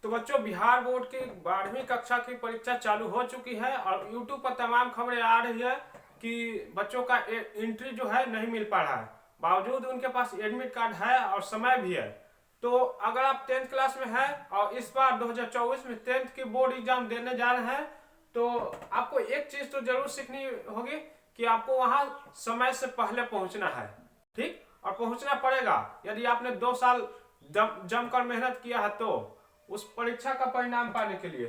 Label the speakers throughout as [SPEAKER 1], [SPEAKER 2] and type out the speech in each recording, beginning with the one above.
[SPEAKER 1] तो बच्चों, बिहार बोर्ड की 12वीं कक्षा की परीक्षा चालू हो चुकी है और यूट्यूब पर तमाम खबरें आ रही है कि बच्चों का एंट्री जो है नहीं मिल पा रहा है, बावजूद उनके पास एडमिट कार्ड है और समय भी है। तो अगर आप 10th क्लास में हैं और इस बार 2024 में 10th की बोर्ड एग्जाम देने जा रहे हैं, तो आपको एक चीज तो जरूर सीखनी होगी कि आपको वहां समय से पहले पहुंचना है। ठीक, और पहुंचना पड़ेगा यदि आपने 2 साल जमकर मेहनत किया है तो उस परीक्षा का परिणाम पाने के लिए।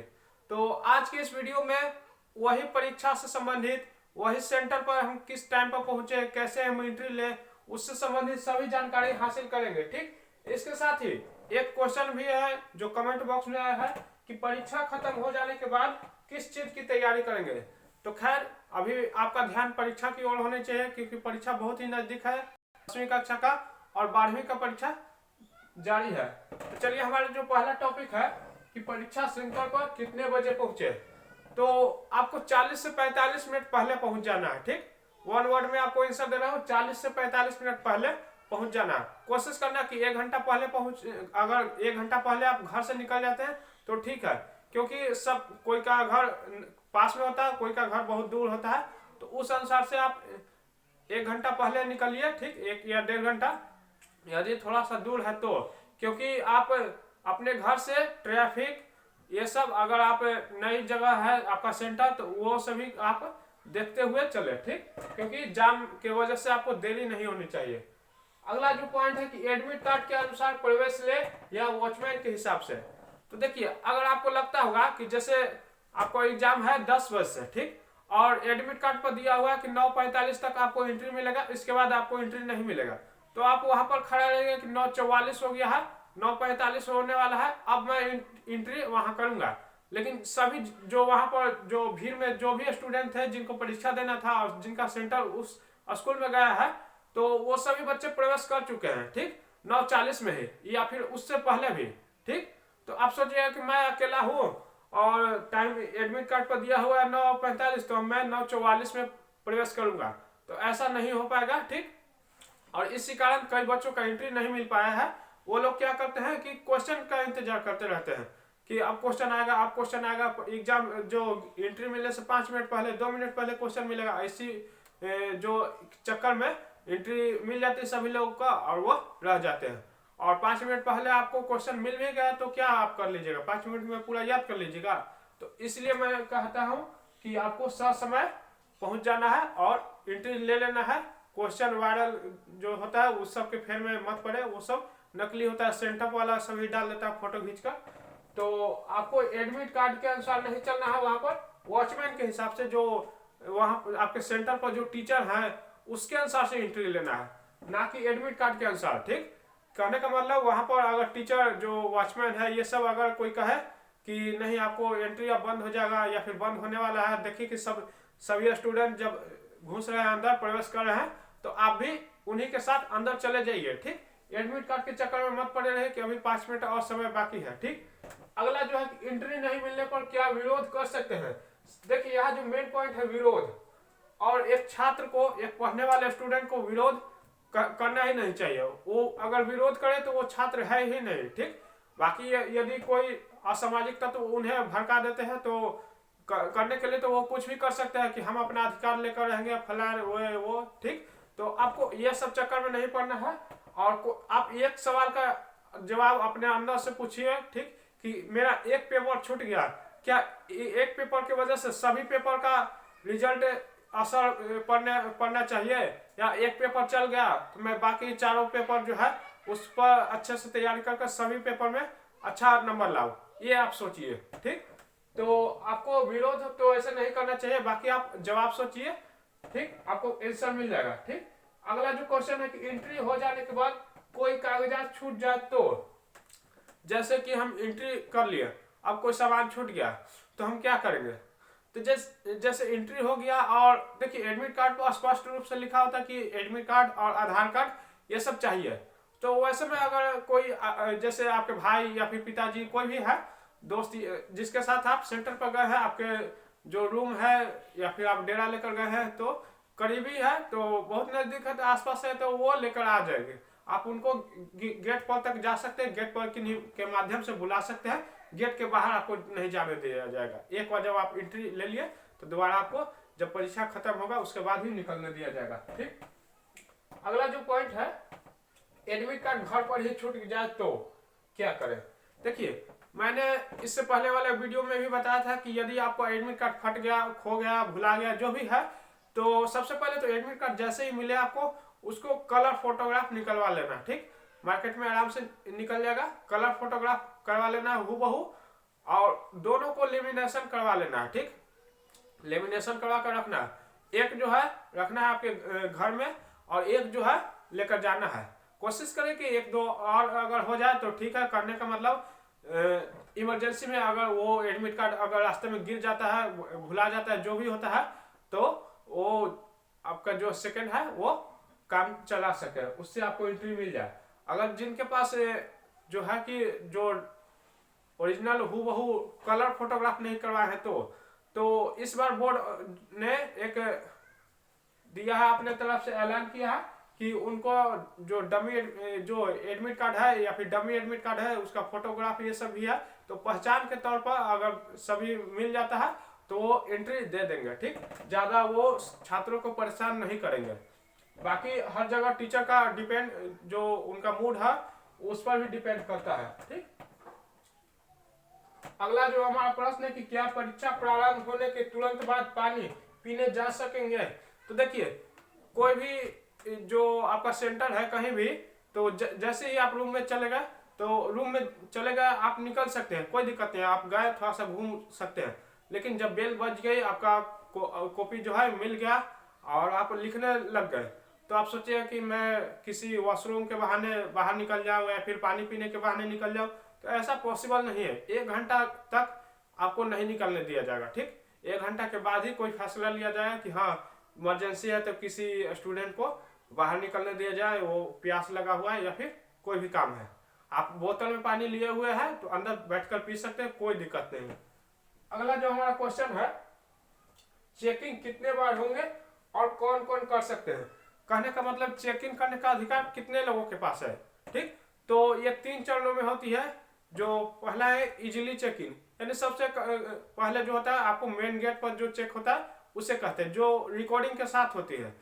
[SPEAKER 1] तो आज के इस वीडियो में वही परीक्षा से संबंधित, वही सेंटर पर हम किस टाइम पर पहुंचे, कैसे हम एंट्री ले, उससे संबंधित सभी जानकारी हासिल करेंगे। ठीक, इसके साथ ही एक क्वेश्चन भी है जो कमेंट बॉक्स में आया है कि परीक्षा खत्म हो जाने के बाद किस चीज की तैयारी करेंगे। तो खैर, अभी आपका ध्यान परीक्षा की ओर होने चाहिए क्योंकि परीक्षा बहुत ही नजदीक है। 10वीं कक्षा का और 12वीं का परीक्षा जारी है। तो चलिए, हमारा जो पहला टॉपिक है कि परीक्षा सेंटर पर कितने बजे पहुंचे। तो आपको 40 से 45 मिनट पहले पहुंच जाना है। ठीक, वन वर्ड में आपको आंसर दे रहा हूँ, 40 से 45 मिनट पहले पहुंच जाना है। कोशिश करना कि 1 घंटा पहले पहुंच, अगर 1 घंटा पहले आप घर से निकल जाते हैं तो ठीक है, क्योंकि सब कोई का घर पास में होता है, कोई का घर बहुत दूर होता है। तो उस अनुसार से आप 1 घंटा पहले निकलिए। ठीक, 1 या 1.5 घंटा यदि थोड़ा सा दूर है तो, क्योंकि आप अपने घर से ट्रैफिक ये सब, अगर आप नई जगह है आपका सेंटर, तो वो सभी आप देखते हुए चले। ठीक, क्योंकि जाम के वजह से आपको देरी नहीं होनी चाहिए। अगला जो पॉइंट है कि एडमिट कार्ड के अनुसार प्रवेश ले या वॉचमैन के हिसाब से। तो देखिए, अगर आपको लगता होगा कि जैसे आपको एग्जाम है 10 बजे से, ठीक, और एडमिट कार्ड पर दिया हुआ है कि 9:45 तक आपको एंट्री मिलेगा, इसके बाद आपको एंट्री नहीं मिलेगा, तो आप वहां पर खड़ा रहेंगे कि 9:44 हो गया है, 9:45 होने वाला है, अब मैं एंट्री वहां करूंगा। लेकिन सभी जो वहां पर जो भीड़ में जो भी स्टूडेंट थे जिनको परीक्षा देना था और जिनका सेंटर उस स्कूल में गया है, तो वो सभी बच्चे प्रवेश कर चुके हैं। ठीक, 9:40 में ही या फिर उससे पहले भी। ठीक, तो आप सोचिएगा कि मैं अकेला हूँ और टाइम एडमिट कार्ड पर दिया हुआ है 9:45, तो मैं 9:44 में प्रवेश करूंगा, तो ऐसा नहीं हो पाएगा। ठीक, और इसी कारण कई बच्चों का एंट्री नहीं मिल पाया है। वो लोग क्या करते हैं कि क्वेश्चन का इंतजार करते रहते हैं कि अब क्वेश्चन आएगा, अब क्वेश्चन आएगा। एग्जाम जो एंट्री मिलने से 5 मिनट पहले, 2 मिनट पहले क्वेश्चन मिलेगा, ऐसी जो चक्कर में एंट्री मिल जाती है सभी लोगों का और वो रह जाते हैं। और 5 मिनट पहले आपको क्वेश्चन मिल भी गया तो क्या आप कर लीजिएगा, 5 मिनट में पूरा याद कर लीजिएगा। तो इसलिए मैं कहता हूँ कि आपको समय पहुंच जाना है और एंट्री ले लेना है। क्वेश्चन वायरल जो होता है उस सब के फेर में मत पड़े, वो सब नकली होता है, सेंटअप वाला सभी डाल देता है फोटो खींचकर। तो आपको एडमिट कार्ड के अनुसार नहीं चलना है, वहां पर वॉचमैन के हिसाब से, जो वहां आपके सेंटर पर जो टीचर है उसके अनुसार से एंट्री लेना है, ना कि एडमिट कार्ड के अनुसार। ठीक, कहने का मतलब वहां पर अगर टीचर जो वॉचमैन है ये सब अगर कोई कहे कि नहीं आपको एंट्री अब बंद हो जाएगा या फिर बंद होने वाला है, देखिए कि सभी स्टूडेंट जब घुस रहे हैं अंदर, प्रवेश कर रहे हैं, तो आप भी उन्हीं के साथ अंदर चले जाइए। ठीक, एडमिट कार्ड के चक्कर में मत पड़े रहे कि अभी 5 मिनट और समय बाकी है। ठीक, अगला जो है कि एंट्री नहीं मिलने पर क्या विरोध कर सकते हैं। देखिए, यहाँ जो मेन पॉइंट है विरोध, और एक छात्र को, एक पढ़ने वाले स्टूडेंट को विरोध करना ही नहीं चाहिए। वो अगर विरोध करे तो वो छात्र है ही नहीं। ठीक, बाकी यदि कोई असामाजिक तत्व उन्हें भड़का देते हैं तो करने के लिए तो वो कुछ भी कर सकते हैं कि हम अपना अधिकार लेकर रहेंगे, फला वो। ठीक, तो आपको ये सब चक्कर में नहीं पड़ना है। और आप एक सवाल का जवाब अपने अंदर से पूछिए। ठीक, कि मेरा एक पेपर छूट गया, क्या एक पेपर की वजह से सभी पेपर का रिजल्ट असर पड़ना चाहिए, या एक पेपर चल गया तो मैं बाकी चारों पेपर जो है उस पर अच्छे से तैयारी कर सभी पेपर में अच्छा नंबर लाऊं, ये आप सोचिए। ठीक, तो आपको विरोध तो ऐसे नहीं करना चाहिए, बाकी आप जवाब सोचिए। ठीक, आपको आंसर मिल जाएगा। ठीक, अगला जो क्वेश्चन है कि एंट्री हो जाने के बाद कोई कागजात छूट जाए तो, जैसे कि हम एंट्री कर लिए, अब कोई सामान छूट गया तो हम क्या करेंगे। तो जैसे एंट्री हो गया, और देखिए एडमिट कार्ड पर स्पष्ट रूप से लिखा होता है कि एडमिट कार्ड और आधार कार्ड ये सब चाहिए। तो वैसे में अगर कोई जैसे आपके भाई या फिर पिताजी कोई भी है दोस्त जिसके साथ आप सेंटर पर गए हैं, आपके जो रूम है या फिर आप डेरा लेकर गए हैं, तो करीबी है, तो बहुत नजदीक है, तो आसपास है, तो वो लेकर आ जाएंगे। आप उनको गेट पर तक जा सकते हैं, गेट पर के माध्यम से बुला सकते हैं, गेट के बाहर आपको नहीं जाने दिया जाएगा। एक बार जब आप एंट्री ले लिए तो दोबारा आपको जब परीक्षा खत्म होगा उसके बाद ही निकलने दिया जाएगा। ठीक, अगला जो पॉइंट है, एडमिट कार्ड घर पर ही छूट जाए तो क्या करें। देखिए, मैंने इससे पहले वाले वीडियो में भी बताया था कि यदि आपको एडमिट कार्ड फट गया, खो गया, भुला गया, जो भी है, तो सबसे पहले तो एडमिट कार्ड जैसे ही मिले आपको उसको कलर फोटोग्राफ निकलवा लेना। ठीक, मार्केट में आराम से निकल जाएगा, कलर फोटोग्राफ करवा लेना है हूबहू, और दोनों को लेमिनेशन करवा लेना है। ठीक, लेमिनेशन करवा कर रखना है। एक जो है रखना है आपके घर में और एक जो है लेकर जाना है। कोशिश करें कि एक दो और अगर हो जाए तो ठीक है। करने का मतलब इमरजेंसी में अगर वो एडमिट कार्ड अगर रास्ते में गिर जाता है, भुला जाता है, जो भी होता है, तो वो आपका जो सेकंड है वो काम चला सके, उससे आपको एंट्री मिल जाए। अगर जिनके पास जो है कि जो ओरिजिनल हूबहू कलर फोटोग्राफ नहीं करवाए हैं तो इस बार बोर्ड ने एक दिया है, अपने तरफ से ऐलान किया है कि उनको जो डमी जो एडमिट कार्ड है या फिर डमी एडमिट कार्ड है उसका फोटोग्राफ ये सब भी है, तो पहचान के तौर पर अगर सभी मिल जाता है तो वो एंट्री दे देंगे। ठीक, ज़्यादा वो छात्रों को परेशान नहीं करेंगे। बाकी हर जगह टीचर का डिपेंड, जो उनका मूड है उस पर भी डिपेंड करता है। ठीक, अगला जो हमारा प्रश्न है कि क्या परीक्षा प्रारंभ होने के तुरंत बाद पानी पीने जा सकेंगे। तो देखिए, कोई भी जो आपका सेंटर है कहीं भी, तो जैसे ही आप रूम में चले गए तो रूम में चले गए, आप निकल सकते हैं, कोई दिक्कत नहीं है, आप गए थोड़ा सा घूम सकते हैं। लेकिन जब बेल बज गई, आपका कॉपी जो है मिल गया और आप लिखने लग गए, तो आप सोचिए कि मैं किसी वॉशरूम के बहाने बाहर निकल जाऊँ या फिर पानी पीने के बहाने निकल जाऊँ, तो ऐसा पॉसिबल नहीं है। 1 घंटा तक आपको नहीं निकलने दिया जाएगा। ठीक, 1 घंटा के बाद ही कोई फैसला लिया जाएगा कि हाँ इमरजेंसी है, तो किसी स्टूडेंट को बाहर निकलने दिया जाए, वो प्यास लगा हुआ है या फिर कोई भी काम है। आप बोतल में पानी लिए हुए हैं तो अंदर बैठकर पी सकते हैं, कोई दिक्कत नहीं है। अगला जो हमारा क्वेश्चन है, चेकिंग कितने बार होंगे और कौन कौन कर सकते हैं। कहने का मतलब चेकिंग करने का अधिकार कितने लोगों के पास है। ठीक, तो ये 3 चरणों में होती है। जो पहला है इजीली चेकिंग, यानी सबसे पहले जो होता है आपको मेन गेट पर जो चेक होता है उसे कहते हैं, जो रिकॉर्डिंग के साथ होती है।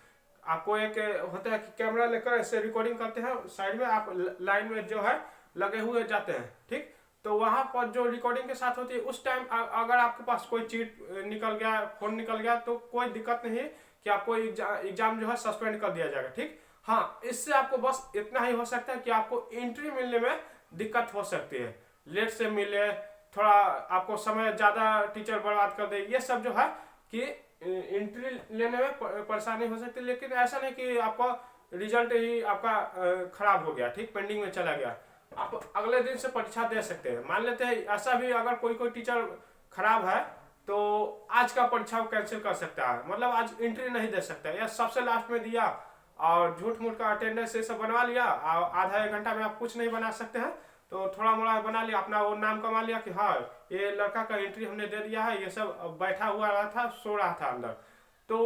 [SPEAKER 1] आपको एक होता है कि कैमरा लेकर ऐसे रिकॉर्डिंग करते हैं, साइड में आप लाइन में जो है लगे हुए जाते हैं। ठीक, तो वहां पर जो रिकॉर्डिंग के साथ होती है, उस टाइम अगर आपके पास कोई चीट निकल गया, फोन निकल गया, तो कोई दिक्कत नहीं है कि आपको एग्जाम जो है सस्पेंड कर दिया जाएगा। ठीक, हाँ, इससे आपको बस इतना ही हो सकता है कि आपको एंट्री मिलने में दिक्कत हो सकती है, लेट से मिले, थोड़ा आपको समय ज़्यादा टीचर बर्बाद कर दे, ये सब जो है कि एंट्री लेने में परेशानी हो सकती है। लेकिन ऐसा नहीं कि आपका रिजल्ट ही आपका खराब हो गया, ठीक, पेंडिंग में चला गया, आप अगले दिन से परीक्षा दे सकते हैं। मान लेते हैं ऐसा भी अगर कोई टीचर खराब है तो आज का परीक्षा कैंसिल कर सकता है, मतलब आज एंट्री नहीं दे सकता है, या सबसे लास्ट में दिया और झूठ मूठ का अटेंडेंस ये सब बनवा लिया, आधा 1 घंटा में आप कुछ नहीं बना सकते हैं, तो थोड़ा मोड़ा बना लिया, अपना वो नाम कमा लिया कि हाँ ये लड़का का एंट्री हमने दे दिया है, ये सब बैठा हुआ रहा था, सो रहा था अंदर, तो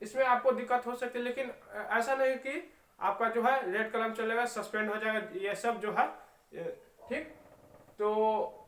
[SPEAKER 1] इसमें आपको दिक्कत हो सकती है। लेकिन ऐसा नहीं कि आपका जो है रेड कलम चलेगा, सस्पेंड हो जाएगा, ये सब जो है। ठीक, तो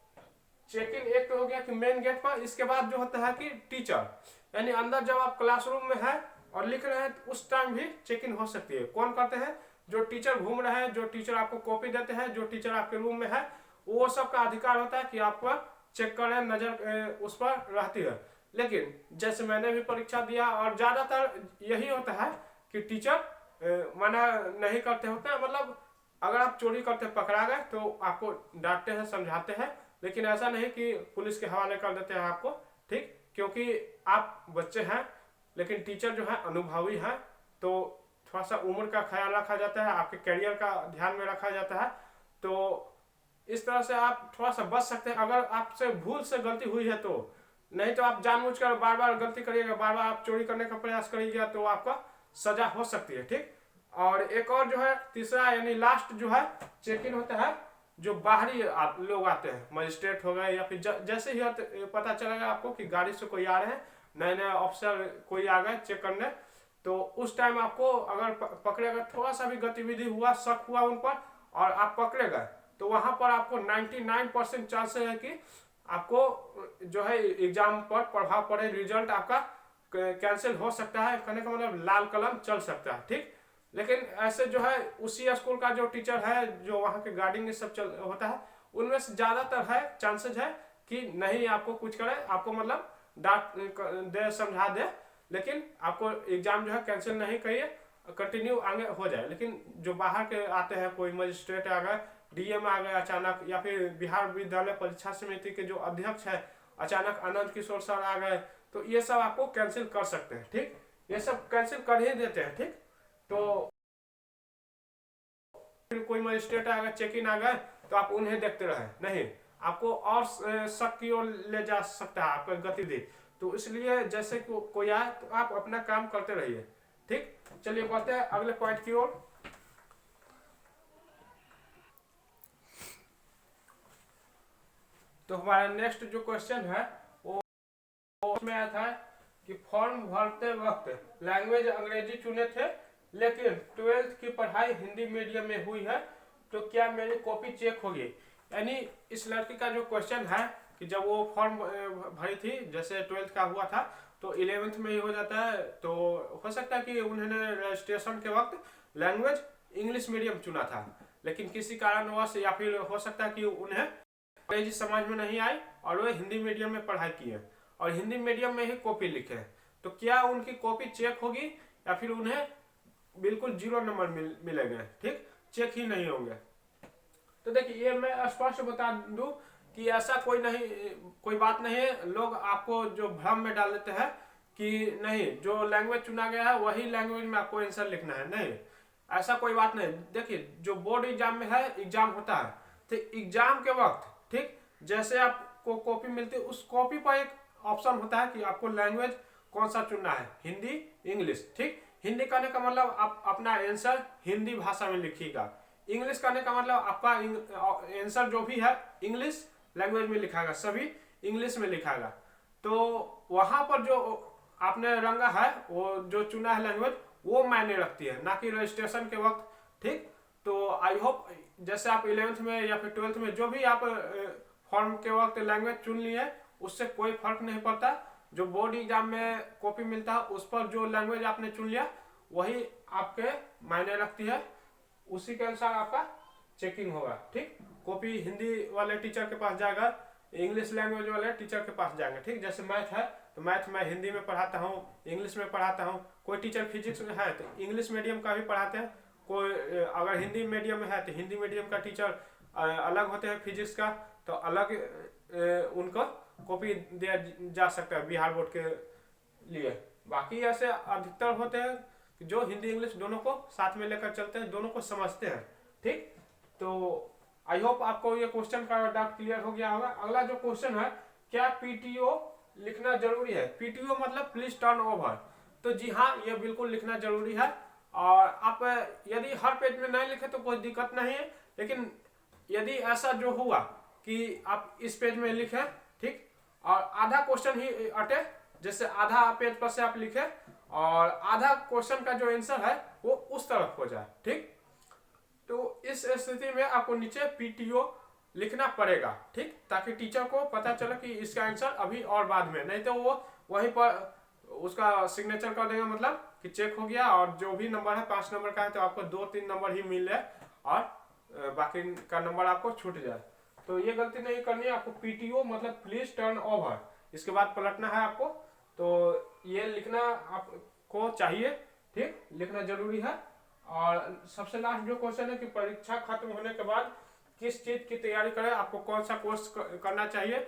[SPEAKER 1] चेकिंग एक तो हो गया कि मेन गेट पर। इसके बाद जो होता है कि टीचर, यानी अंदर जब आप क्लासरूम में है और लिख रहे हैं तो उस टाइम भी चेकिंग हो सकती है। कौन करते हैं? जो टीचर घूम रहे हैं, जो टीचर आपको कॉपी देते हैं, जो टीचर आपके रूम में है, वो सब का अधिकार होता है कि आपको चेक करें, नजर उस पर रहती है। लेकिन जैसे मैंने भी परीक्षा दिया और ज्यादातर यही होता है कि टीचर मना नहीं करते होते हैं, मतलब अगर आप चोरी करते पकड़ा गए तो आपको डांटते हैं, समझाते हैं, लेकिन ऐसा नहीं कि पुलिस के हवाले कर देते हैं आपको। ठीक, क्योंकि आप बच्चे हैं, लेकिन टीचर जो है अनुभवी है, तो थोड़ा सा उम्र का ख्याल रखा जाता है, आपके करियर का ध्यान में रखा जाता है, तो इस तरह से आप थोड़ा सा बच सकते हैं अगर आपसे भूल से गलती हुई है तो। नहीं तो आप जानबूझकर बार बार गलती करिएगा, बार बार आप चोरी करने का प्रयास करिएगा तो आपका सजा हो सकती है। ठीक, और एक और जो है तीसरा यानी लास्ट जो है चेक इन होता है, जो बाहरी लोग आते हैं, मजिस्ट्रेट हो गए या फिर जैसे ही पता चलेगा आपको कि गाड़ी से कोई आ रहे हैं, नए नए ऑफिसर कोई आ गए चेक करने, तो उस टाइम आपको अगर पकड़े गए, थोड़ा सा भी गतिविधि हुआ, शक हुआ उन पर और आप पकड़े गए, तो वहां पर आपको 99% चांसेस है कि आपको जो है एग्जाम पर प्रभाव पड़े, रिजल्ट आपका कैंसिल हो सकता है, कहने का मतलब लाल कलम चल सकता है। ठीक, लेकिन ऐसे जो है उसी स्कूल का जो टीचर है, जो वहाँ के गार्डिंग सब चल होता है, उनमें से ज़्यादातर है चांसेज है कि नहीं आपको कुछ करे, आपको मतलब डांट दे, समझा दे, लेकिन आपको एग्जाम जो है कैंसिल नहीं करिए, कंटिन्यू आगे हो जाए। लेकिन जो बाहर के आते हैं, कोई मजिस्ट्रेट आ गए, डीएम आ गए अचानक, या फिर बिहार विद्यालय परीक्षा समिति के जो अध्यक्ष है अचानक आनंद किशोर सर आ गए, तो ये सब आपको कैंसिल कर सकते हैं। ठीक, ये सब कैंसिल कर ही देते हैं। ठीक, तो फिर कोई मजिस्ट्रेट आ गए, चेक इन आ गए, तो आप उन्हें देखते रहे नहीं, आपको और शक की ओर ले जा सकता है आपका गतिविधि। तो इसलिए जैसे कोई आए तो आप अपना काम करते रहिए। ठीक, चलिए बढ़ते हैं अगले पॉइंट की ओर। तो हमारा नेक्स्ट जो क्वेश्चन है वो उसमें आया था कि फॉर्म भरते वक्त लैंग्वेज अंग्रेजी चुने थे, लेकिन 12th की पढ़ाई हिंदी मीडियम में हुई है, तो क्या मेरी कॉपी चेक होगी। यानी इस लड़की का जो क्वेश्चन है कि जब वो फॉर्म भरी थी, जैसे 12th का हुआ था तो 11th में ही हो जाता है, तो हो सकता है कि उन्होंने रजिस्ट्रेशन के वक्त लैंग्वेज इंग्लिश मीडियम चुना था, लेकिन किसी कारणवश, या फिर हो सकता है कि उन्हें अंग्रेजी समझ में नहीं आई और वे हिंदी मीडियम में पढ़ाई किए और हिंदी मीडियम में ही कॉपी लिखे, तो क्या उनकी कॉपी चेक होगी या फिर उन्हें बिल्कुल 0 नंबर मिलेंगे। ठीक, चेक ही नहीं होंगे। तो देखिए, ये मैं स्पष्ट बता दूं कि ऐसा कोई बात नहीं है। लोग आपको जो भ्रम में डाल देते हैं कि नहीं, जो लैंग्वेज चुना गया है वही लैंग्वेज में आपको आंसर लिखना है, नहीं, ऐसा कोई बात नहीं। देखिए, जो बोर्ड एग्जाम में है, एग्जाम होता है, तो एग्जाम के वक्त ठीक जैसे आपको कॉपी मिलती है, उस कॉपी पर एक ऑप्शन होता है कि आपको लैंग्वेज कौन सा चुनना है, हिंदी, इंग्लिश। ठीक, हिंदी करने का मतलब आप अपना आंसर हिंदी भाषा में लिखिएगा, इंग्लिश करने का मतलब आपका आंसर जो भी है इंग्लिश लैंग्वेज में लिखाएगा, सभी इंग्लिश में लिखाएगा। तो वहां पर जो आपने रंगा है, वो जो चुना है लैंग्वेज, वो मायने रखती है, ना कि रजिस्ट्रेशन के वक्त। ठीक, तो आई होप जैसे आप 11th में या फिर 12th में जो भी आप फॉर्म के वक्त लैंग्वेज चुन लिए, उससे कोई फर्क नहीं पड़ता। जो बोर्ड एग्जाम में कॉपी मिलता है, उस पर जो लैंग्वेज आपने चुन लिया वही आपके मायने रखती है, उसी के अनुसार आपका चेकिंग होगा। ठीक, कॉपी हिंदी वाले टीचर के पास जाएगा, इंग्लिश लैंग्वेज वाले टीचर के पास जाएंगे। ठीक, जैसे मैथ है तो मैथ मैं हिंदी में पढ़ाता हूँ, इंग्लिश में पढ़ाता हूँ। कोई टीचर फिजिक्स में है तो इंग्लिश मीडियम का भी पढ़ाते हैं, कोई अगर हिंदी मीडियम में है तो हिंदी मीडियम का टीचर अलग होते हैं, फिजिक्स का तो अलग उनको कॉपी दिया जा सकता है बिहार बोर्ड के लिए। बाकी ऐसे अधिकतर होते हैं कि जो हिंदी इंग्लिश दोनों को साथ में लेकर चलते हैं, दोनों को समझते हैं। ठीक, तो आई होप आपको ये क्वेश्चन का डाउट क्लियर हो गया होगा। अगला जो क्वेश्चन है, क्या पीटीओ लिखना जरूरी है। पीटीओ मतलब प्लीज टर्न ओवर, तो जी हाँ, ये बिल्कुल लिखना जरूरी है। और आप यदि हर पेज में नहीं लिखे तो कोई दिक्कत नहीं है, लेकिन यदि ऐसा जो हुआ कि आप इस पेज में लिखे, ठीक, और आधा क्वेश्चन ही अटे, जैसे आधा पेज पर से आप लिखे और आधा क्वेश्चन का जो आंसर है वो उस तरफ हो जाए। ठीक, तो इस स्थिति में आपको नीचे पीटीओ लिखना पड़ेगा। ठीक, ताकि टीचर को पता चले कि इसका आंसर अभी और बाद में, नहीं तो वो वहीं पर उसका सिग्नेचर कर देगा, मतलब कि चेक हो गया, और जो भी नंबर है 5 नंबर का है तो आपको 2-3 नंबर ही मिले और बाकी का नंबर आपको छूट जाए। तो ये गलती नहीं करनी है आपको। पीटीओ मतलब प्लीज टर्न ओवर, इसके बाद पलटना है आपको, तो ये लिखना आपको चाहिए। ठीक, लिखना जरूरी है। और सबसे लास्ट जो क्वेश्चन है कि परीक्षा खत्म होने के बाद किस चीज की तैयारी करें, आपको कौन सा कोर्स करना चाहिए।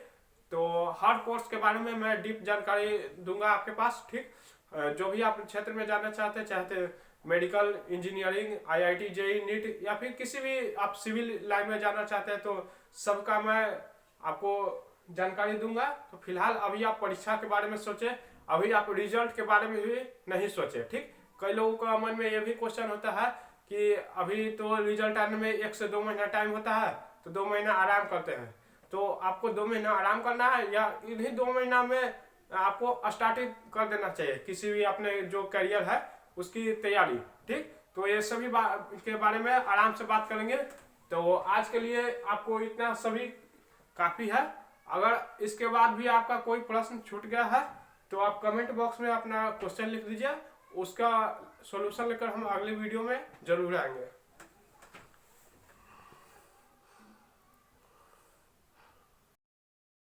[SPEAKER 1] तो हर कोर्स के बारे में मैं डीप जानकारी दूंगा आपके पास। ठीक, जो भी आप क्षेत्र में जाना चाहते medical, engineering, IIT, JEE, NEET, या फिर किसी भी आप सिविल लाइन में जाना चाहते हैं, तो सबका मैं आपको जानकारी दूंगा। तो फिलहाल अभी आप परीक्षा के बारे में सोचे, अभी आप रिजल्ट के बारे में भी नहीं सोचे। ठीक, कई लोगों का मन में ये भी क्वेश्चन होता है कि अभी तो रिजल्ट आने में 1 से 2 महीना टाइम होता है, तो 2 महीना आराम करते हैं। तो आपको 2 महीना आराम करना है या इन्हीं 2 महीना में आपको स्टार्टिंग कर देना चाहिए किसी भी अपने जो करियर है उसकी तैयारी। ठीक, तो ये सभी के बारे में आराम से बात करेंगे। तो आज के लिए आपको इतना सभी काफ़ी है। अगर इसके बाद भी आपका कोई प्रश्न छूट गया है तो आप कमेंट बॉक्स में अपना क्वेश्चन लिख दीजिए, उसका सॉल्यूशन लेकर हम अगले वीडियो में जरूर आएंगे।